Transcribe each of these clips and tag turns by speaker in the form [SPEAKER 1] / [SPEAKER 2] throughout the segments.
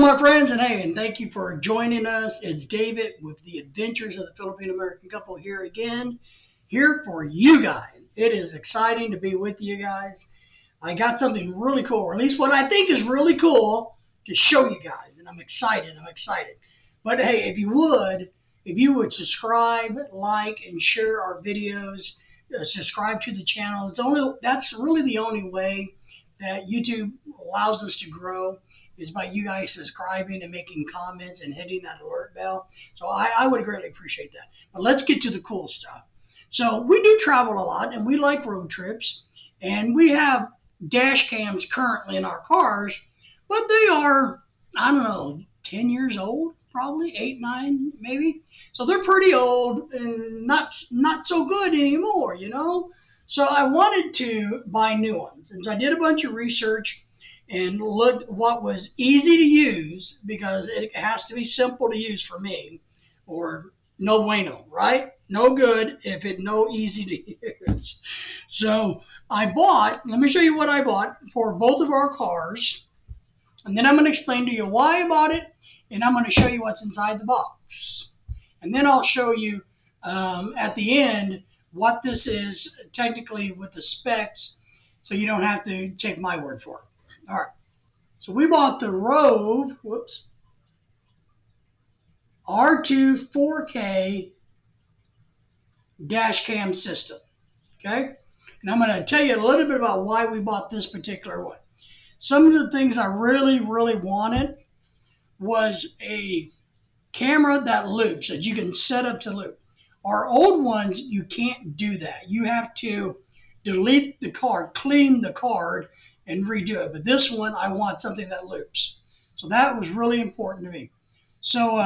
[SPEAKER 1] my friends, and thank you for joining us. It's David with the Adventures of the Philippine-American Couple here again, here for you guys. It is exciting to be with you guys. I got something really cool, or at least what I think is really cool, to show you guys, and I'm excited. But hey, if you would subscribe, like, and share our videos, subscribe to the channel. That's really the only way that YouTube allows us to grow, is by you guys subscribing and making comments and hitting that alert bell. So I would greatly appreciate that. But let's get to the cool stuff. So we do travel a lot, and we like road trips, and we have dash cams currently in our cars, but they are, I don't know, 10 years old, probably 8, 9, maybe. So they're pretty old and not so good anymore, you know. So I wanted to buy new ones, and so I did a bunch of research and looked what was easy to use, because it has to be simple to use for me, or no bueno, right? No good if it's no easy to use. So let me show you what I bought for both of our cars, and then I'm going to explain to you why I bought it, and I'm going to show you what's inside the box. And then I'll show you at the end what this is technically with the specs, so you don't have to take my word for it. All right, so we bought the Rove R2-4K dash cam system, okay? And I'm going to tell you a little bit about why we bought this particular one. Some of the things I really wanted was a camera that loops, that you can set up to loop. Our old ones, you can't do that. You have to delete the card, clean the card, and redo it. But this one, I want something that loops. So that was really important to me. So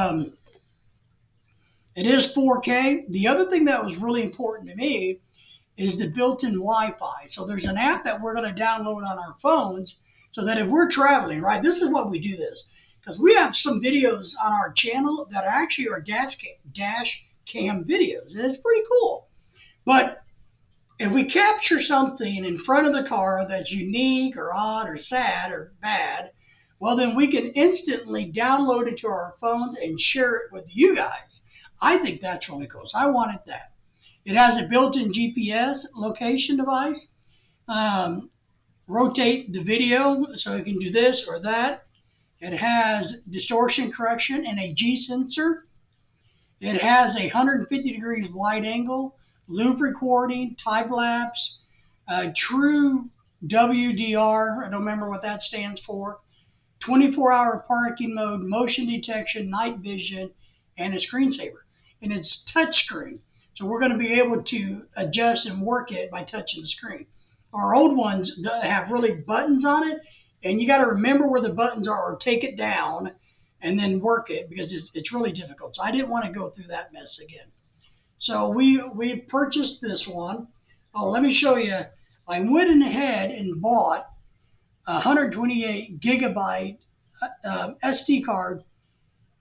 [SPEAKER 1] it is 4K. The other thing that was really important to me is the built-in Wi-Fi. So there's an app that we're going to download on our phones, so that if we're traveling, right, this is what we do this. Because we have some videos on our channel that actually are dash cam videos, and it's pretty cool. But if we capture something in front of the car that's unique or odd or sad or bad, well, then we can instantly download it to our phones and share it with you guys. I think that's really cool. So I wanted that. It has a built-in GPS location device. Rotate the video so it can do this or that. It has distortion correction and a G sensor. It has a 150 degrees wide angle, loop recording, time lapse, true WDR, I don't remember what that stands for, 24-hour parking mode, motion detection, night vision, and a screensaver. And it's touchscreen, so we're going to be able to adjust and work it by touching the screen. Our old ones have really buttons on it, and you got to remember where the buttons are, or take it down and then work it, because it's really difficult. So I didn't want to go through that mess again. So we purchased this one. Oh, let me show you. I went ahead and bought a 128 gigabyte SD card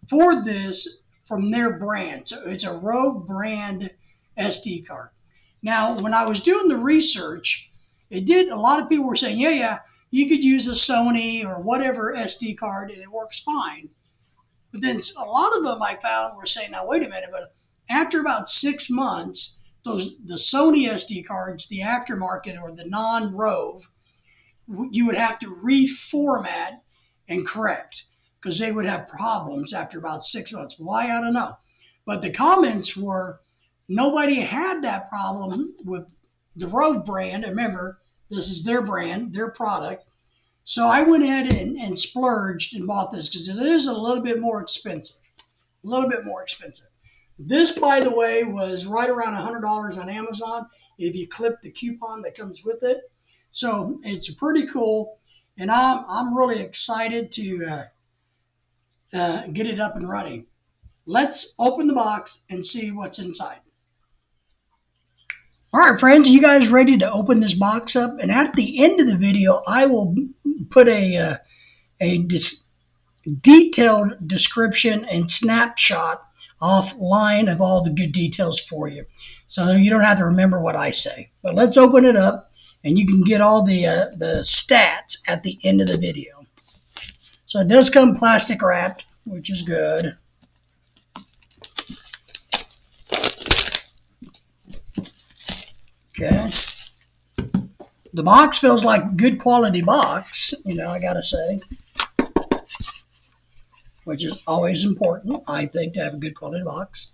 [SPEAKER 1] for this from their brand. So it's a Rove brand SD card. Now, when I was doing the research, a lot of people were saying, yeah, you could use a Sony or whatever SD card and it works fine. But then a lot of them I found were saying, now wait a minute, but after about 6 months, the Sony SD cards, the aftermarket or the non-Rove, you would have to reformat and correct, because they would have problems after about 6 months. Why? I don't know. But the comments were, nobody had that problem with the Rove brand. Remember, this is their brand, their product. So I went ahead and splurged and bought this, because it is a little bit more expensive. This, by the way, was right around $100 on Amazon if you clip the coupon that comes with it. So it's pretty cool, and I'm really excited to get it up and running. Let's open the box and see what's inside. All right, friends, are you guys ready to open this box up? And at the end of the video, I will put a detailed description and snapshot offline of all the good details for you, so you don't have to remember what I say. But let's open it up, and you can get all the stats at the end of the video. So it does come plastic wrapped, which is good. Okay. The box feels like good quality box, I gotta say, which is always important, I think, to have a good quality box.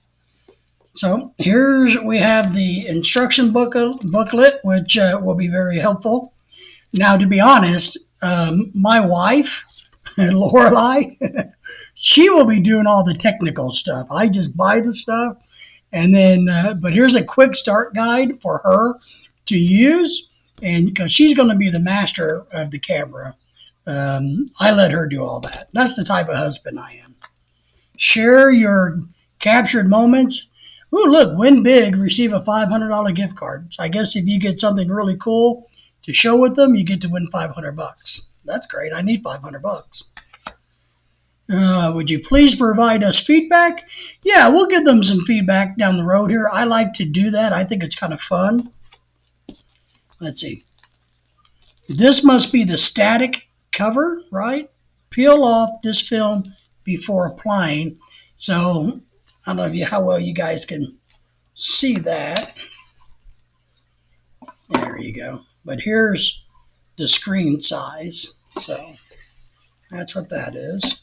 [SPEAKER 1] So we have the instruction booklet, which will be very helpful. Now, to be honest, my wife, Lorelai, she will be doing all the technical stuff. I just buy the stuff, and then, but here's a quick start guide for her to use, and because she's going to be the master of the camera, I let her do all that. That's the type of husband I am. Share your captured moments. Ooh, look, win big, receive a $500 gift card. So I guess if you get something really cool to show with them, you get to win $500. That's great. I need $500. Would you please provide us feedback? Yeah, we'll give them some feedback down the road here. I like to do that. I think it's kind of fun. Let's see. This must be the static cover, right? Peel off this film before applying. So I don't know how well you guys can see that. There you go. But here's the screen size. So that's what that is.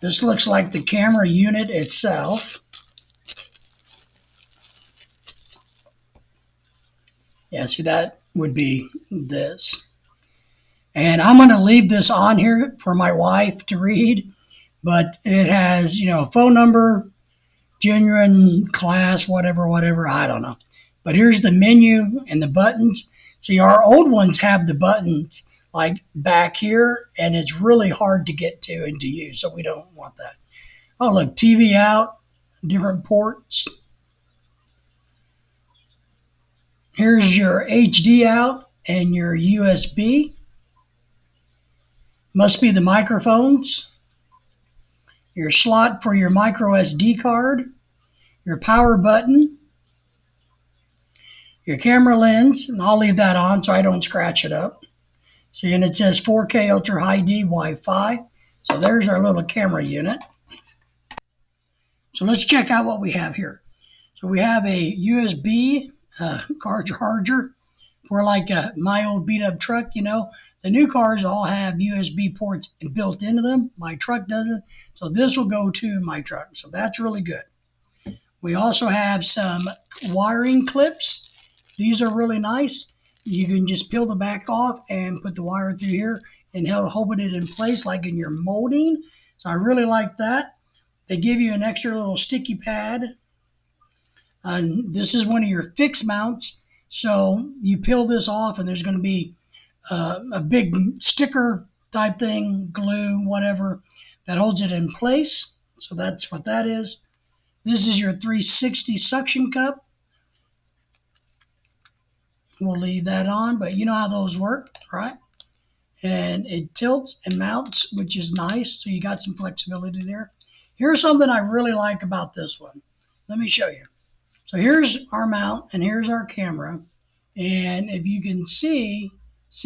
[SPEAKER 1] This looks like the camera unit itself. Yeah, see, that would be this. And I'm going to leave this on here for my wife to read, but it has, phone number, genuine class, whatever, I don't know. But here's the menu and the buttons. See, our old ones have the buttons like back here, and it's really hard to get to and to use, so we don't want that. Oh, look, TV out, different ports. Here's your HD out and your USB. Must be the microphones. Your slot for your micro SD card. Your power button. Your camera lens, and I'll leave that on so I don't scratch it up. See, and it says 4K Ultra High D Wi-Fi. So there's our little camera unit. So let's check out what we have here. So we have a USB car charger for like my old beat up truck, The new cars all have USB ports built into them. My truck doesn't. So this will go to my truck. So that's really good. We also have some wiring clips. These are really nice. You can just peel the back off and put the wire through here and hold it in place like in your molding. So I really like that. They give you an extra little sticky pad. And this is one of your fixed mounts. So you peel this off and there's going to be a big sticker type thing, glue, whatever, that holds it in place. So that's what that is. This is your 360 suction cup. We'll leave that on, but you know how those work, right? And it tilts and mounts, which is nice. So you got some flexibility there. Here's something I really like about this one. Let me show you. So here's our mount and here's our camera. And if you can see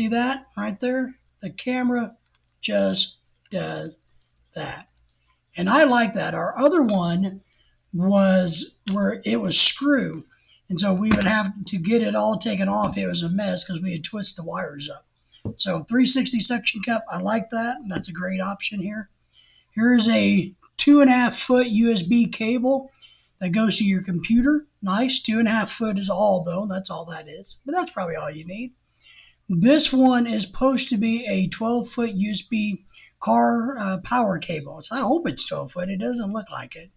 [SPEAKER 1] that right there? The camera just does that. And I like that. Our other one was where it was screw. And so we would have to get it all taken off. It was a mess because we had twisted the wires up. So 360 suction cup, I like that. That's a great option here. Here's a 2.5 foot USB cable that goes to your computer. Nice. 2.5 foot is all though. That's all that is. But that's probably all you need. This one is supposed to be a 12-foot USB car power cable. So I hope it's 12 foot. It doesn't look like it.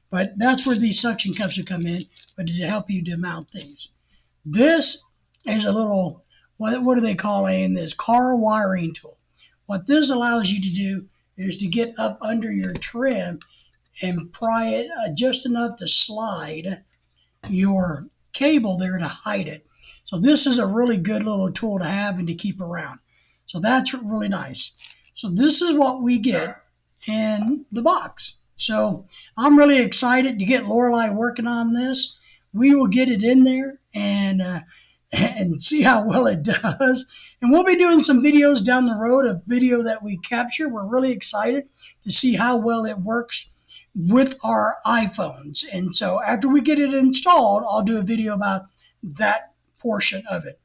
[SPEAKER 1] But that's where these suction cups will come in, but to help you to mount things. This is a little, what do they call this? Car wiring tool. What this allows you to do is to get up under your trim and pry it just enough to slide your cable there to hide it. So this is a really good little tool to have and to keep around. So that's really nice. So this is what we get in the box. So I'm really excited to get Lorelai working on this. We will get it in there and see how well it does. And we'll be doing some videos down the road, a video that we capture. We're really excited to see how well it works with our iPhones. And so after we get it installed, I'll do a video about that portion of it.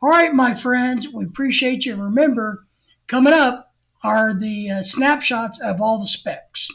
[SPEAKER 1] All right, my friends, we appreciate you. Remember, coming up are the snapshots of all the specs.